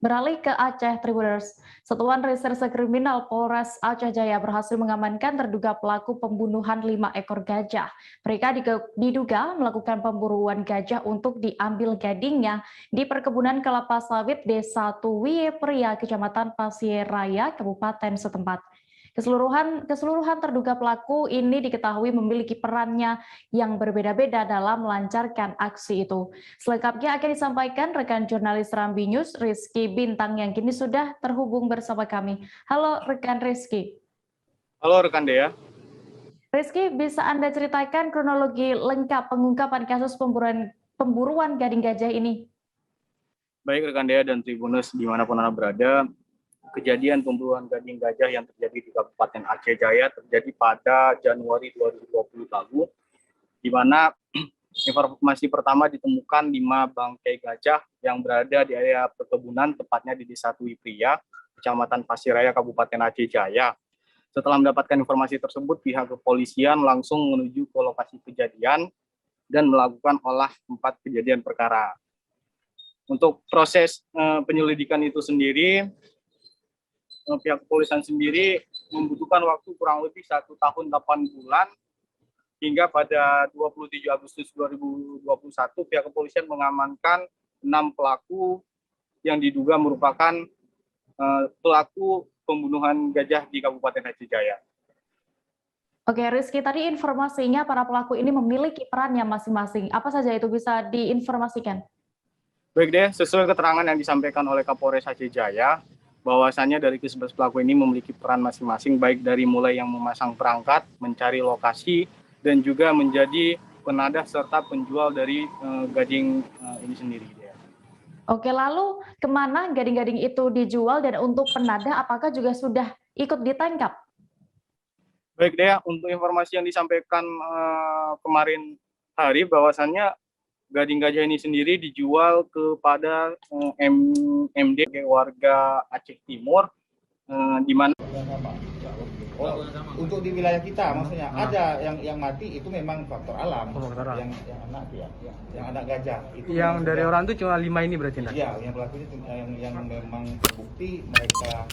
Beralih ke Aceh, Tribuners, Satuan Reserse Kriminal Polres Aceh Jaya berhasil mengamankan terduga pelaku pembunuhan 5 ekor gajah. Mereka diduga melakukan pemburuan gajah untuk diambil gadingnya di perkebunan kelapa sawit Desa Tuwie Pria, Kecamatan Pasir Raya, Kabupaten setempat. Keseluruhan terduga pelaku ini diketahui memiliki perannya yang berbeda-beda dalam melancarkan aksi itu. Selengkapnya akan disampaikan rekan jurnalis Rambi News, Rizky Bintang, yang kini sudah terhubung bersama kami. Halo rekan Rizky. Halo rekan Dea. Rizky, bisa Anda ceritakan kronologi lengkap pengungkapan kasus pemburuan gading gajah ini? Baik rekan Dea dan Tribunus dimanapun Anda berada, kejadian pemburuan gading gajah yang terjadi di Kabupaten Aceh Jaya terjadi pada Januari 2020 lalu, di mana informasi pertama ditemukan 5 bangkai gajah yang berada di area perkebunan, tepatnya di Desa Tuwie Pria, Kecamatan Pasir Raya, Kabupaten Aceh Jaya. Setelah mendapatkan informasi tersebut, pihak kepolisian langsung menuju ke lokasi kejadian dan melakukan olah tempat kejadian perkara. Untuk proses penyelidikan itu sendiri, pihak kepolisian sendiri membutuhkan waktu kurang lebih 1 tahun 8 bulan, hingga pada 27 Agustus 2021 pihak kepolisian mengamankan 6 pelaku yang diduga merupakan pelaku pembunuhan gajah di Kabupaten Aceh Jaya. Oke, Rizky, tadi informasinya para pelaku ini memiliki perannya masing-masing. Apa saja itu bisa diinformasikan? Baik deh, sesuai keterangan yang disampaikan oleh Kapolres Aceh Jaya, bahwasannya dari ke-11 pelaku ini memiliki peran masing-masing, baik dari mulai yang memasang perangkat, mencari lokasi, dan juga menjadi penadah serta penjual dari gading ini sendiri. Oke, lalu kemana gading-gading itu dijual, dan untuk penadah apakah juga sudah ikut ditangkap? Baik deh, untuk informasi yang disampaikan kemarin hari, bahwasannya gading gajah ini sendiri dijual kepada MD warga Aceh Timur, di mana untuk di wilayah kita maksudnya ada yang mati itu memang faktor alam, yang anak yang anak gajah itu yang dari orang itu cuma 5 ini berarti? Iya, yang pelakunya yang memang terbukti mereka